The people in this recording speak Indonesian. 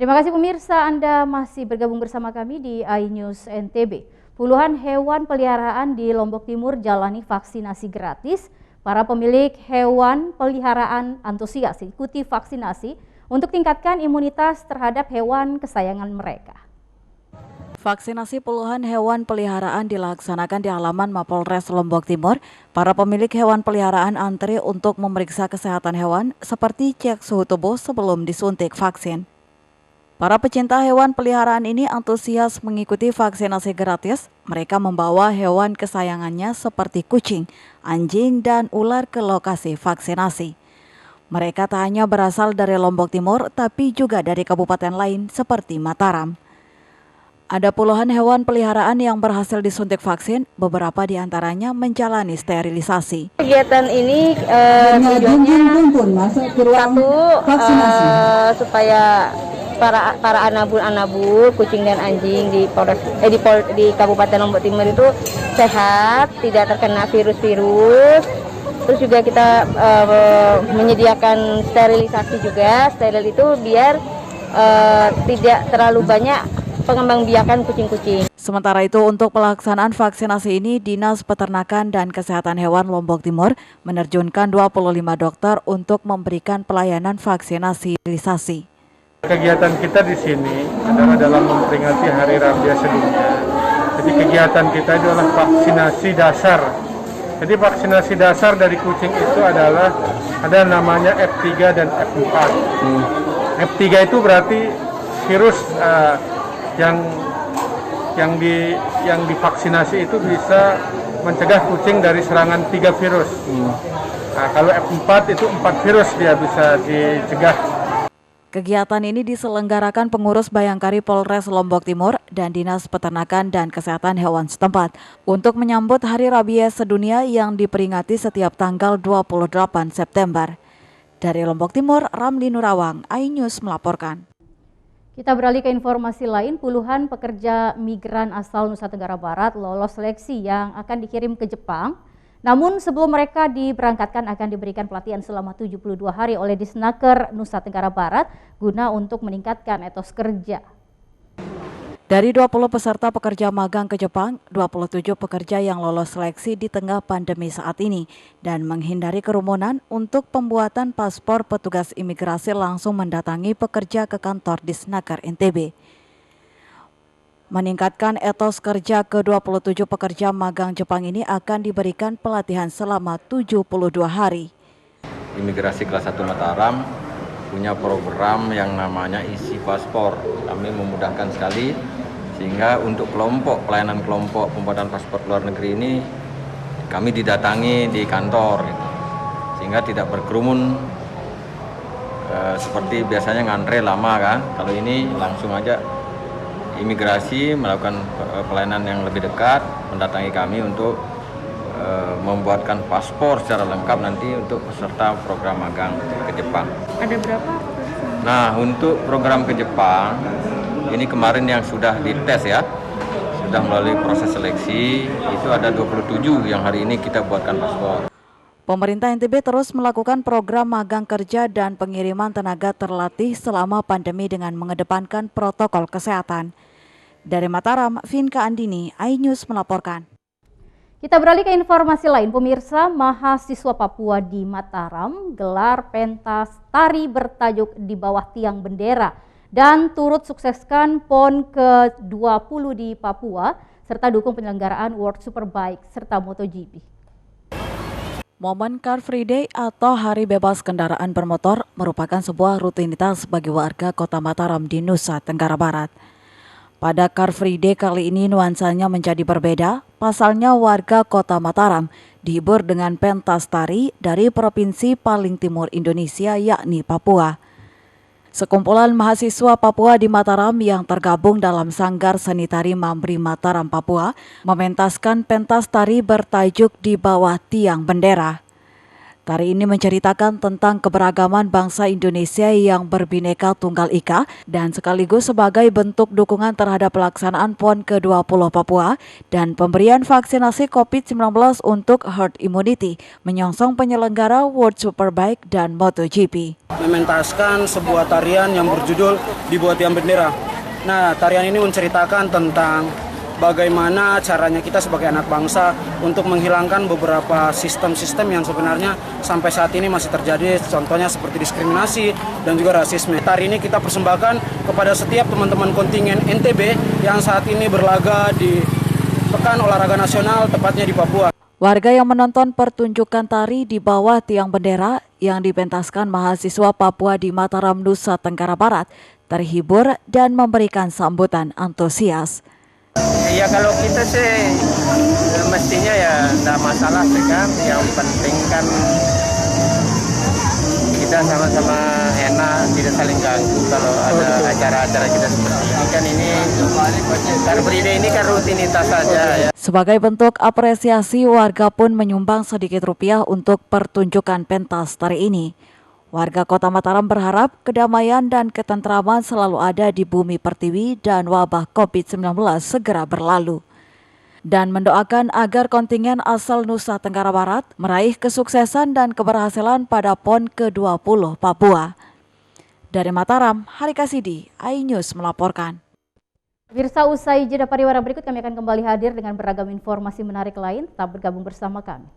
Terima kasih pemirsa, Anda masih bergabung bersama kami di iNews NTB. Puluhan hewan peliharaan di Lombok Timur jalani vaksinasi gratis. Para pemilik hewan peliharaan antusias ikuti vaksinasi untuk tingkatkan imunitas terhadap hewan kesayangan mereka. Vaksinasi puluhan hewan peliharaan dilaksanakan di halaman Mapolres Lombok Timur. Para pemilik hewan peliharaan antri untuk memeriksa kesehatan hewan seperti cek suhu tubuh sebelum disuntik vaksin. Para pecinta hewan peliharaan ini antusias mengikuti vaksinasi gratis. Mereka membawa hewan kesayangannya seperti kucing, anjing, dan ular ke lokasi vaksinasi. Mereka tak hanya berasal dari Lombok Timur, tapi juga dari kabupaten lain seperti Mataram. Ada puluhan hewan peliharaan yang berhasil disuntik vaksin, beberapa di antaranya menjalani sterilisasi. Kegiatan ini tujuannya satu, supaya para anabul kucing dan anjing di Kabupaten Lombok Timur itu sehat, tidak terkena virus-virus. Terus juga kita menyediakan sterilisasi juga. Steril itu biar tidak terlalu banyak pengembangbiakan kucing-kucing. Sementara itu, untuk pelaksanaan vaksinasi ini, Dinas Peternakan dan Kesehatan Hewan Lombok Timur menerjunkan 25 dokter untuk memberikan pelayanan vaksinasi sterilisasi. Kegiatan kita di sini adalah dalam memperingati Hari Rabies sedunia. Jadi kegiatan kita adalah vaksinasi dasar. Jadi vaksinasi dasar dari kucing itu adalah ada namanya F3 dan F4. F3 itu berarti virus yang divaksinasi itu bisa mencegah kucing dari serangan 3 virus. Nah, kalau F4 itu 4 virus dia bisa dicegah. Kegiatan ini diselenggarakan pengurus Bayangkari Polres Lombok Timur dan Dinas Peternakan dan Kesehatan Hewan setempat untuk menyambut Hari Rabies Sedunia yang diperingati setiap tanggal 28 September. Dari Lombok Timur, Ramli Nurawang, iNews melaporkan. Kita beralih ke informasi lain, puluhan pekerja migran asal Nusa Tenggara Barat lolos seleksi yang akan dikirim ke Jepang. Namun sebelum mereka diberangkatkan akan diberikan pelatihan selama 72 hari oleh Disnaker Nusa Tenggara Barat guna untuk meningkatkan etos kerja. Dari 20 peserta pekerja magang ke Jepang, 27 pekerja yang lolos seleksi di tengah pandemi saat ini dan menghindari kerumunan untuk pembuatan paspor, petugas imigrasi langsung mendatangi pekerja ke kantor Disnaker NTB. Meningkatkan etos kerja ke-27 pekerja magang Jepang ini akan diberikan pelatihan selama 72 hari. Imigrasi kelas 1 Mataram punya program yang namanya isi paspor. Kami memudahkan sekali sehingga untuk pelayanan kelompok pembuatan paspor luar negeri ini kami didatangi di kantor gitu. Sehingga tidak berkerumun seperti biasanya ngantre lama kan. Kalau ini langsung aja imigrasi melakukan pelayanan yang lebih dekat, mendatangi kami untuk membuatkan paspor secara lengkap nanti untuk peserta program magang ke Jepang. Ada berapa? Nah, untuk program ke Jepang, ini kemarin yang sudah dites ya, sudah melalui proses seleksi, itu ada 27 yang hari ini kita buatkan paspor. Pemerintah NTB terus melakukan program magang kerja dan pengiriman tenaga terlatih selama pandemi dengan mengedepankan protokol kesehatan. Dari Mataram, Vinka Andini, iNews melaporkan. Kita beralih ke informasi lain, pemirsa. Mahasiswa Papua di Mataram gelar pentas tari bertajuk Di Bawah Tiang Bendera dan turut sukseskan PON ke-20 di Papua serta dukung penyelenggaraan World Superbike serta MotoGP. Momen Car Free Day atau Hari Bebas Kendaraan Bermotor merupakan sebuah rutinitas bagi warga Kota Mataram di Nusa Tenggara Barat. Pada Car Free Day kali ini nuansanya menjadi berbeda. Pasalnya warga Kota Mataram dihibur dengan pentas tari dari provinsi paling timur Indonesia yakni Papua. Sekumpulan mahasiswa Papua di Mataram yang tergabung dalam Sanggar Seni Tari Mamri Mataram Papua mementaskan pentas tari bertajuk Di Bawah Tiang Bendera. Tari ini menceritakan tentang keberagaman bangsa Indonesia yang berbineka tunggal ika dan sekaligus sebagai bentuk dukungan terhadap pelaksanaan PON ke-20 Papua dan pemberian vaksinasi COVID-19 untuk herd immunity menyongsong penyelenggara World Superbike dan MotoGP. Mementaskan sebuah tarian yang berjudul Di Bawah Tiang Bendera. Nah, tarian ini menceritakan tentang bagaimana caranya kita sebagai anak bangsa untuk menghilangkan beberapa sistem-sistem yang sebenarnya sampai saat ini masih terjadi, contohnya seperti diskriminasi dan juga rasisme. Tari ini kita persembahkan kepada setiap teman-teman kontingen NTB yang saat ini berlaga di Pekan Olahraga Nasional, tepatnya di Papua. Warga yang menonton pertunjukan tari di bawah tiang bendera yang dipentaskan mahasiswa Papua di Mataram, Nusa Tenggara Barat terhibur dan memberikan sambutan antusias. Ya kalau kita sih mestinya ya tidak masalah sih kan, yang penting kan kita sama-sama enak, tidak saling ganggu kalau ada acara-acara kita seperti ini kan. Ini Car Free Day ini kan rutinitas saja ya. Sebagai bentuk apresiasi, warga pun menyumbang sedikit rupiah untuk pertunjukan pentas tari ini. Warga Kota Mataram berharap kedamaian dan ketentraman selalu ada di bumi pertiwi dan wabah COVID-19 segera berlalu. Dan mendoakan agar kontingen asal Nusa Tenggara Barat meraih kesuksesan dan keberhasilan pada PON ke-20 Papua. Dari Mataram, Hari Kasidi, iNews melaporkan. Pemirsa, usai jeda pariwara berikut kami akan kembali hadir dengan beragam informasi menarik lain. Tetap bergabung bersama kami.